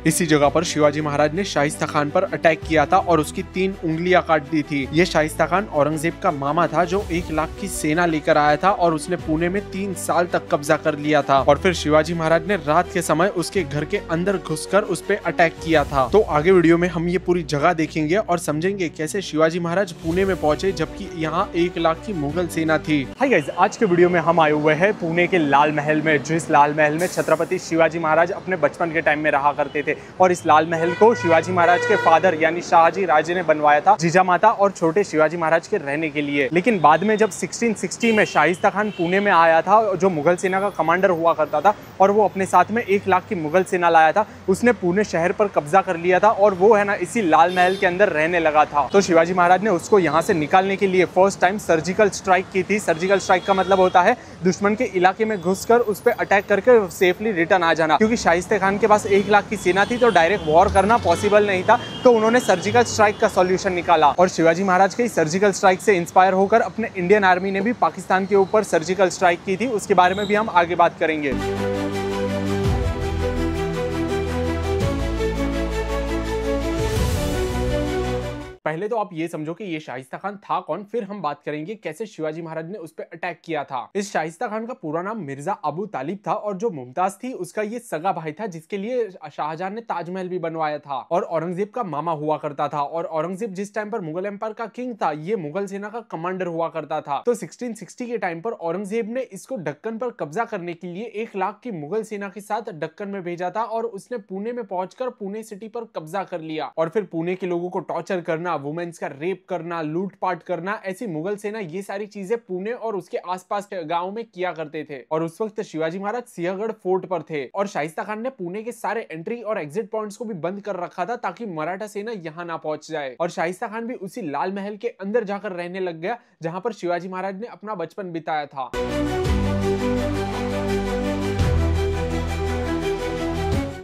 इसी जगह पर शिवाजी महाराज ने शाइस्ता खान पर अटैक किया था और उसकी 3 उंगलियां काट दी थी। ये शाइस्ता खान औरंगजेब का मामा था जो 1 लाख की सेना लेकर आया था और उसने पुणे में 3 साल तक कब्जा कर लिया था और फिर शिवाजी महाराज ने रात के समय उसके घर के अंदर घुसकर उस पर अटैक किया था। तो आगे वीडियो में हम ये पूरी जगह देखेंगे और समझेंगे कैसे शिवाजी महाराज पुणे में पहुंचे जबकि यहाँ 1 लाख की मुगल सेना थी। हाय गाइस, आज के वीडियो में हम आए हुए हैं पुणे के लाल महल में, जिस लाल महल में छत्रपति शिवाजी महाराज अपने बचपन के टाइम में रहा करते थे। और इस लाल महल को शिवाजी महाराज के फादर यानी शाहजी राजे ने बनवाया था जीजामाता और छोटे शिवाजी महाराज के रहने के लिए। लेकिन बाद में जब 1660 में शाइस्ता खान पुणे में आया था, जो मुगल सेना का कमांडर हुआ करता था, और वो अपने साथ में 1 लाख की मुगल सेना लाया था, उसने पुणे शहर पर कब्जा कर लिया था और वो है ना इसी लाल महल के अंदर रहने लगा था। तो शिवाजी महाराज ने उसको यहाँ से निकालने के लिए फर्स्ट टाइम सर्जिकल स्ट्राइक की थी। सर्जिकल स्ट्राइक का मतलब होता है दुश्मन के इलाके में घुसकर उस पर अटैक करके सेफली रिटर्न आ जाना। क्योंकि शाइस्ता खान के पास 1 लाख की सेना थी तो डायरेक्ट वॉर करना पॉसिबल नहीं था, तो उन्होंने सर्जिकल स्ट्राइक का सॉल्यूशन निकाला। और शिवाजी महाराज के सर्जिकल स्ट्राइक से इंस्पायर होकर अपने इंडियन आर्मी ने भी पाकिस्तान के ऊपर सर्जिकल स्ट्राइक की थी। उसके बारे में भी हम आगे बात करेंगे। पहले तो आप ये समझो कि ये शाइस्ता खान था कौन, फिर हम बात करेंगे कैसे शिवाजी महाराज ने उस पर अटैक किया था। इस शाइस्ता खान का पूरा नाम मिर्जा अबू तालिब था और जो मुमताज थी उसका ये सगा भाई था, जिसके लिए शाहजहां ने ताजमहल भी बनवाया था और औरंगजेब का मामा हुआ करता था। और औरंगजेब जिस टाइम पर मुगल एम्पायर का किंग था, ये मुगल सेना का कमांडर हुआ करता था। तो 1660 के टाइम पर औरंगजेब ने इसको दक्कन पर कब्जा करने के लिए 1 लाख की मुगल सेना के साथ दक्कन में भेजा था और उसने पुणे में पहुंचकर पुणे सिटी पर कब्जा कर लिया। और फिर पुणे के लोगों को टॉर्चर करना, वुमेन्स का रेप करना, लूटपाट करना, ऐसी मुगल सेना ये सारी चीजें पुणे और उसके आसपास के गांव में किया करते थे। और उस वक्त शिवाजी महाराज सिंहगढ़ फोर्ट पर थे और शाइस्ता खान ने पुणे के सारे एंट्री और एग्जिट पॉइंट्स को भी बंद कर रखा था ताकि मराठा सेना यहां ना पहुंच जाए। और शाइस्ता खान भी उसी लाल महल के अंदर जाकर रहने लग गया जहां पर शिवाजी महाराज ने अपना बचपन बिताया था।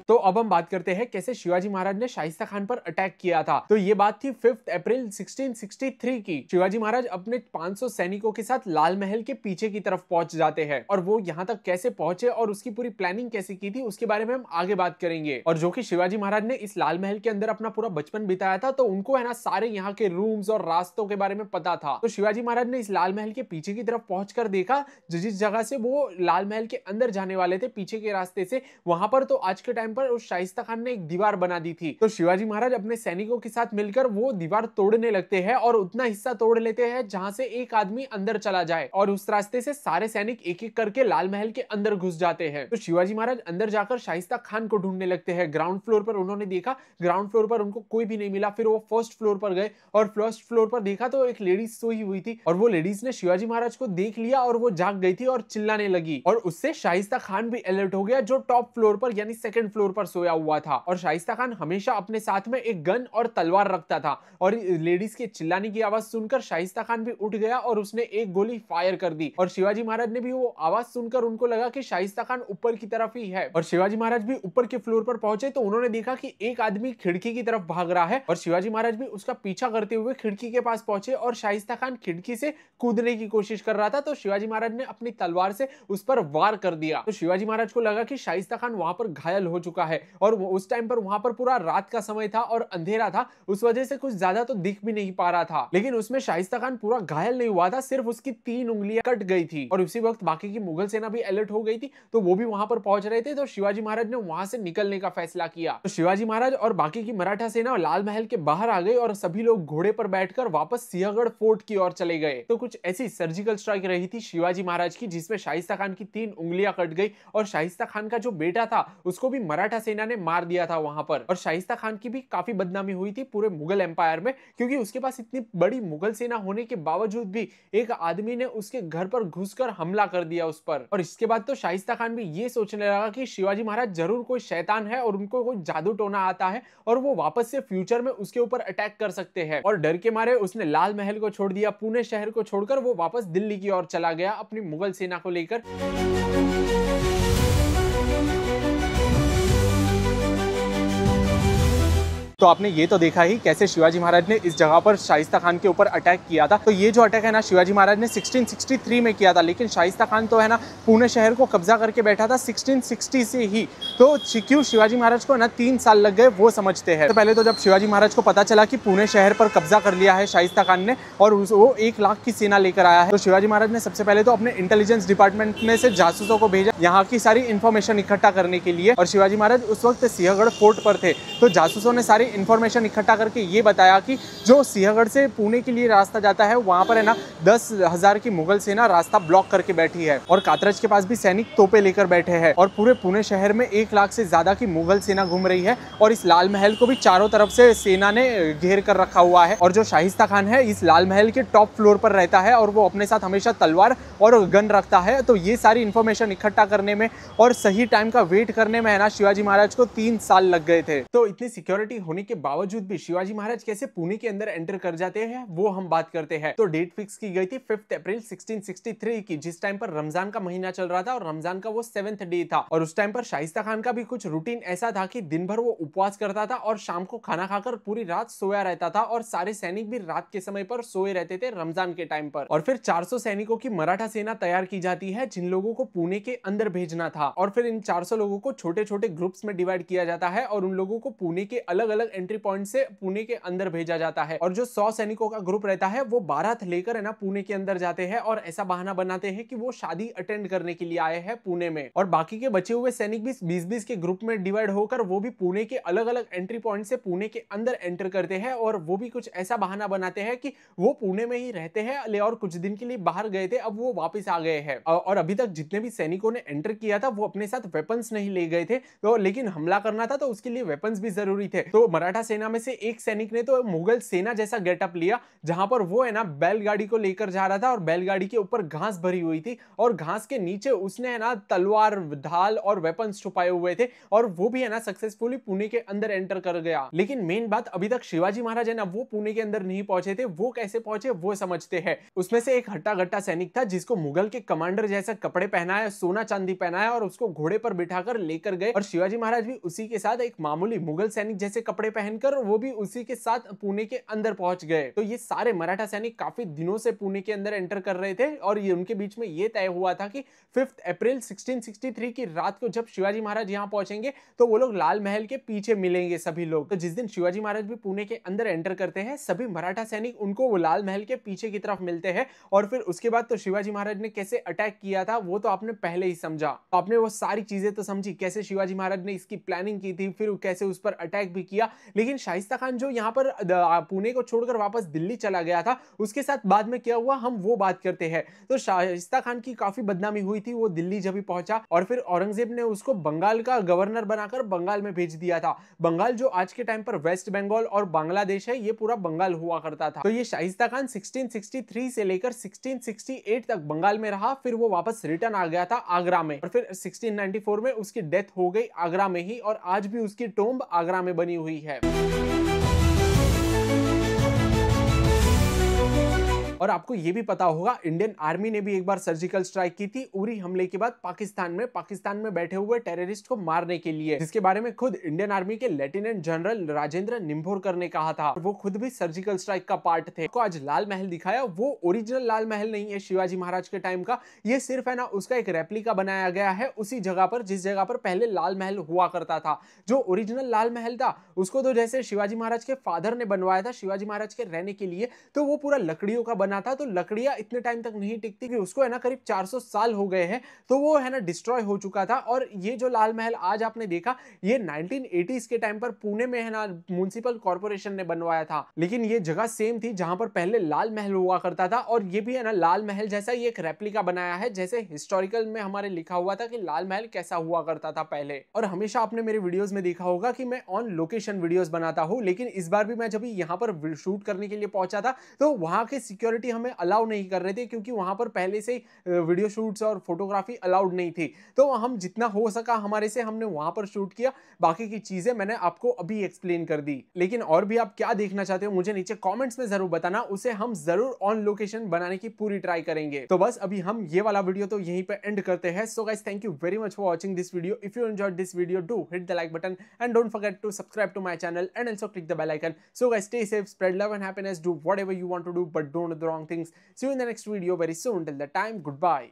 तो अब हम बात करते हैं कैसे शिवाजी महाराज ने शाइस्ता खान पर अटैक किया था। तो ये बात थी 5 अप्रैल 1663 की। शिवाजी महाराज अपने 500 सैनिकों के साथ लाल महल के पीछे की तरफ पहुंच जाते हैं और वो यहाँ तक कैसे पहुंचे और उसकी पूरी प्लानिंग कैसे की थी उसके बारे में हम आगे बात करेंगे। और जो कि शिवाजी महाराज ने इस लाल महल के अंदर अपना पूरा बचपन बिताया था, तो उनको है ना सारे यहाँ के रूम्स और रास्तों के बारे में पता था। तो शिवाजी महाराज ने इस लाल महल के पीछे की तरफ पहुंचकर देखा जिस जगह से वो लाल महल के अंदर जाने वाले थे पीछे के रास्ते से, वहां पर तो आज के टाइम पर उस शाइस्ता खान ने एक दीवार बना दी थी। तो शिवाजी महाराज अपने सैनिकों के साथ मिलकर वो दीवार तोड़ने लगते हैं और उतना हिस्सा तोड़ लेते हैं जहां से एक आदमी अंदर चला जाए और उस रास्ते से सारे सैनिक एक एक करके लाल महल के अंदर घुस जाते हैं। तो शिवाजी महाराज अंदर जाकर शाइस्ता खान को ढूंढने लगते हैं। ग्राउंड फ्लोर पर उन्होंने देखा, ग्राउंड फ्लोर पर उनको कोई भी नहीं मिला। फिर वो फर्स्ट फ्लोर पर गए और फर्स्ट फ्लोर पर देखा तो एक लेडीज सोई हुई थी और वो लेडीज ने शिवाजी महाराज को देख लिया और वो जाग गई थी और चिल्लाने लगी। और उससे शाइस्ता खान भी अलर्ट हो गया जो टॉप फ्लोर पर यानी सेकंड फ्लोर पर सोया हुआ था। और शाइस्ता खान हमेशा अपने साथ में एक गन और तलवार रखता था और लेडीज के चिल्लाने की आवाज सुनकर शाइस्ता खान भी उठ गया और उसने एक गोली फायर कर दी। और शिवाजी महाराज ने भी वो आवाज सुनकर उनको लगा कि शाइस्ता खान ऊपर की तरफ ही है और शिवाजी महाराज भी ऊपर के फ्लोर पर पहुंचे तो उन्होंने देखा कि एक आदमी खिड़की की तरफ भाग रहा है और शिवाजी महाराज भी उसका पीछा करते हुए खिड़की के पास पहुंचे और शाइस्ता खान खिड़की से कूदने की कोशिश कर रहा था। तो शिवाजी महाराज ने अपनी तलवार से उस पर वार कर दिया। तो शिवाजी महाराज को लगा कि शाइस्ता खान वहां पर घायल हो चुका है और उस टाइम पर वहां पर पूरा रात का समय था और अंधेरा था, उस वजह से कुछ ज्यादा तो दिख भी नहीं पा रहा था। लेकिन उसमें शाइस्ता खान पूरा घायल नहीं हुआ था, सिर्फ उसकी 3 उंगलियां कट गई थी। और उसी वक्त बाकी की मुगल सेना भी अलर्ट हो गई थी तो वो भी वहां पर पहुंच रहे थे। तो शिवाजी महाराज ने वहां से निकलने का फैसला किया। तो शिवाजी महाराज और बाकी की मराठा सेना लाल महल के बाहर आ गई और सभी लोग घोड़े पर बैठकर वापस सिंहगढ़ फोर्ट की ओर चले गए। तो कुछ ऐसी सर्जिकल स्ट्राइक रही थी शिवाजी महाराज की जिसमें शाइस्ता खान की 3 उंगलियां कट गई और शाइस्ता खान का जो बेटा था उसको भी मराठा सेना ने मार दिया था वहां पर। और शाइस्ता खान की भी काफी बदनामी हुई थी पूरे मुगल एम्पायर में, क्योंकि उसके पास इतनी बड़ी मुगल सेना होने के बावजूद भी एक आदमी ने उसके घर पर घुसकर हमला कर दिया उस पर। और इसके बाद तो शाइस्ता खान भी ये सोचने लगा कि शिवाजी महाराज जरूर कोई शैतान है और उनको कोई जादू टोना आता है और वो वापस से फ्यूचर में उसके ऊपर अटैक कर सकते हैं। और डर के मारे उसने लाल महल को छोड़ दिया, पुणे शहर को छोड़कर वो वापस दिल्ली की ओर चला गया अपनी मुगल सेना को लेकर। तो आपने ये तो देखा ही कैसे शिवाजी महाराज ने इस जगह पर शाइस्ता खान के ऊपर अटैक किया था। तो ये जो अटैक है ना शिवाजी महाराज ने 1663 में किया था, लेकिन शाइस्ता खान तो है ना पुणे शहर को कब्जा करके बैठा था 1660 से ही। तो क्यों शिवाजी महाराज को ना 3 साल लग गए वो समझते हैं। तो पहले तो जब शिवाजी महाराज को पता चला कि पुणे शहर पर कब्जा कर लिया है शाइस्ता खान ने और वो 1 लाख की सेना लेकर आया है, तो शिवाजी महाराज ने सबसे पहले तो अपने इंटेलिजेंस डिपार्टमेंट में से जासूसों को भेजा यहाँ की सारी इन्फॉर्मेशन इकट्ठा करने के लिए। और शिवाजी महाराज उस वक्त सिंहगढ़ फोर्ट पर थे, तो जासूसों ने सारी इन्फॉर्मेशन इकट्ठा करके ये बताया कि जो सिंहगढ़ से पुणे के लिए रास्ता जाता है वहां पर है ना 10,000 की मुगल सेना रास्ता ब्लॉक करके बैठी है और कातरज के पास भी सैनिक तोपे लेकर बैठे हैं और पूरे पुणे शहर में 1 लाख से ज्यादा की मुगल सेना घूम रही है और इस लाल महल को भी चारों तरफ से सेना ने घेर कर रखा हुआ है। और जो शाइस्ता खान है इस लाल महल के टॉप फ्लोर पर रहता है और वो अपने साथ हमेशा तलवार और गन रखता है। तो ये सारी इन्फॉर्मेशन इकट्ठा करने में और सही टाइम का वेट करने में है ना शिवाजी महाराज को 3 साल लग गए थे। तो इतनी सिक्योरिटी होने के बावजूद भी शिवाजी महाराज कैसे पुणे के अंदर एंटर कर जाते हैं वो हम बात करते हैं। तो डेट फिक्स की गई थी 5 अप्रैल 1663 की, जिस टाइम पर रमजान का महीना चल रहा था और रमजान का वो 7th डे था। और उस टाइम पर शाइस्ता खान का भी कुछ रूटीन ऐसा था कि दिन भर वो उपवास करता था और शाम को खाना खाकर पूरी रात सोया रहता था और सारे सैनिक भी रात के समय पर सोए रहते थे रमजान के टाइम पर। और फिर 400 सैनिकों की मराठा सेना तैयार की जाती है जिन लोगों को पुणे के अंदर भेजना था और फिर इन 400 लोगों को छोटे छोटे ग्रुप्स में डिवाइड किया जाता है और उन लोगों को पुणे के अलग अलग एंट्री पॉइंट से पुणे के अंदर भेजा जाता है। और जो 100 सैनिकों का ग्रुप रहता है वो बारात लेकर है ना पुणे के अंदर जाते हैं और ऐसा बहाना बनाते हैं कि वो शादी अटेंड करने के लिए आए हैं पुणे में। और बाकी के बचे हुए सैनिक भी 20-20 के ग्रुप में डिवाइड होकर वो भी पुणे के अलग अलग एंट्री पॉइंट से पुणे के अंदर एंटर करते हैं और वो भी कुछ ऐसा बहाना बनाते हैं कि वो पुणे में ही रहते हैं और कुछ दिन के लिए बाहर गए थे, अब वो वापस आ गए हैं। और अभी तक जितने भी सैनिकों ने एंटर किया था वो अपने साथ वेपन्स नहीं ले गए थे, तो लेकिन हमला करना था तो उसके लिए वेपन्स भी जरूरी थे। तो मराठा सेना में से एक सैनिक ने तो मुगल सेना जैसा गेटअप लिया जहां पर वो है ना बैलगाड़ी को लेकर जा रहा था और बैलगाड़ी के ऊपर घास भरी हुई थी और घास के नीचे उसने है ना तलवार, ढाल और वेपन्स छुपाए हुए थे और वो भी है ना सक्सेसफुली पुणे के अंदर एंटर कर गया। लेकिन मेन बात अभी तक शिवाजी महाराज है ना वो पुणे के अंदर नहीं पहुंचे थे। वो कैसे पहुंचे वो समझते हैं। उसमें से एक हट्टा गट्टा सैनिक था जिसको मुगल के कमांडर जैसा कपड़े पहनाया, सोना चांदी पहनाया और उसको घोड़े पर बिठाकर लेकर गए और शिवाजी महाराज भी उसी के साथ एक मामूली मुगल सैनिक जैसे कपड़े पहनकर वो भी उसी के साथ पुणे के अंदर पहुंच गए। तो ये सारे मराठा सैनिक काफी दिनों से पुणे के अंदर एंटर कर रहे थे और ये उनके बीच में ये तय हुआ था कि 5 अप्रैल 1663 की रात को जब शिवाजी महाराज यहाँ पहुंचेंगे तो वो लोग लाल महल के पीछे मिलेंगे सभी लोग। तो जिस दिन शिवाजी महाराज भी पुणे के अंदर एंटर करते हैं सभी मराठा सैनिक उनको वो लाल महल के पीछे की तरफ मिलते हैं। और फिर उसके बाद तो शिवाजी महाराज ने कैसे अटैक किया था वो तो आपने पहले ही समझा। तो आपने वो सारी चीजें तो समझी कैसे शिवाजी महाराज ने इसकी प्लानिंग की थी, फिर कैसे उस पर अटैक भी किया। लेकिन शाइस्ता खान जो यहाँ पर पुणे को छोड़कर वापस दिल्ली चला गया था उसके साथ बाद में क्या हुआ हम वो बात करते हैं। तो शाइस्ता खान की काफी बदनामी हुई थी, वो दिल्ली जब भी पहुंचा और फिर औरंगजेब ने उसको बंगाल का गवर्नर बनाकर बंगाल में भेज दिया था। बंगाल जो आज के टाइम पर वेस्ट बंगाल और बांग्लादेश है ये पूरा बंगाल हुआ करता था। तो ये शाइस्ता खान 1663 से लेकर 1668 तक बंगाल में रहा, फिर वो वापस रिटर्न आ गया था आगरा में और फिर 1694 में उसकी डेथ हो गई आगरा में ही और आज भी उसकी टोम्ब आगरा में बनी हुई है। और आपको यह भी पता होगा इंडियन आर्मी ने भी एक बार सर्जिकल स्ट्राइक की थी उरी हमले के बाद पाकिस्तान में बैठे हुए टेररिस्ट को मारने के लिए, जिसके बारे में खुद इंडियन आर्मी के लेफ्टिनेंट जनरल राजेंद्र निम्भोरकर ने कहा था। वो खुद भी सर्जिकल स्ट्राइक का पार्ट थे। को आज लाल महल दिखाया वो ओरिजिनल लाल महल नहीं है शिवाजी महाराज के टाइम का, ये सिर्फ है ना उसका एक रेप्लिका बनाया गया है उसी जगह पर जिस जगह पर पहले लाल महल हुआ करता था। जो ओरिजिनल लाल महल था उसको तो जैसे शिवाजी महाराज के फादर ने बनवाया था शिवाजी महाराज के रहने के लिए, तो वो पूरा लकड़ियों का बना था। तो लकड़ियां इतने टाइम तक नहीं टिकती कि उसको है ना करीब 400 साल हो गए हैं, तो वो है ना डिस्ट्रॉय हो चुका था। और ये जो लाल महल आज आपने देखा ये 1980s के टाइम पर पुणे में है ना म्युनिसिपल कॉर्पोरेशन ने बनवाया था, लेकिन ये जगह सेम थी जहां पर पहले लाल महल हुआ करता था। और ये भी है ना लाल महल जैसा ये एक रेप्लिका बनाया है, जैसे हिस्टोरिकल में हमारे लिखा हुआ था कि लाल महल कैसा हुआ करता था पहले। और हमेशा आपने मेरे वीडियोस में देखा होगा कि मैं ऑन लोकेशन वीडियोस बनाता हूं, लेकिन इस बार भी मैं जब यहाँ पर शूट करने के लिए पहुंचा था तो वहां के सिक्योरिटी सिक्योरिटी हमें अलाउ नहीं कर रहे थे, क्योंकि वहां पर पहले से वीडियो शूट्स और फोटोग्राफी अलाउड नहीं थी। तो हम जितना हो सका हमारे से हमने वहां पर शूट किया, बाकी की चीजें मैंने आपको अभी एक्सप्लेन कर दी। लेकिन और भी आप क्या देखना चाहते हो मुझे नीचे कमेंट्स में जरूर बताना, उसे हम जरूर ऑन लोकेशन बनाने की पूरी ट्राई करेंगे। तो बस अभी हम ये वाला वीडियो तो यहीं पे एंड करते हैं। So guys, thank you very much for watching this video. If you enjoyed this video, do hit the like button and don't forget to subscribe to my channel and also click the bell icon. So guys, stay safe, spread love and happiness, do whatever you want to do, but don't do the wrong things. See you in the next video very soon. Till that time, goodbye.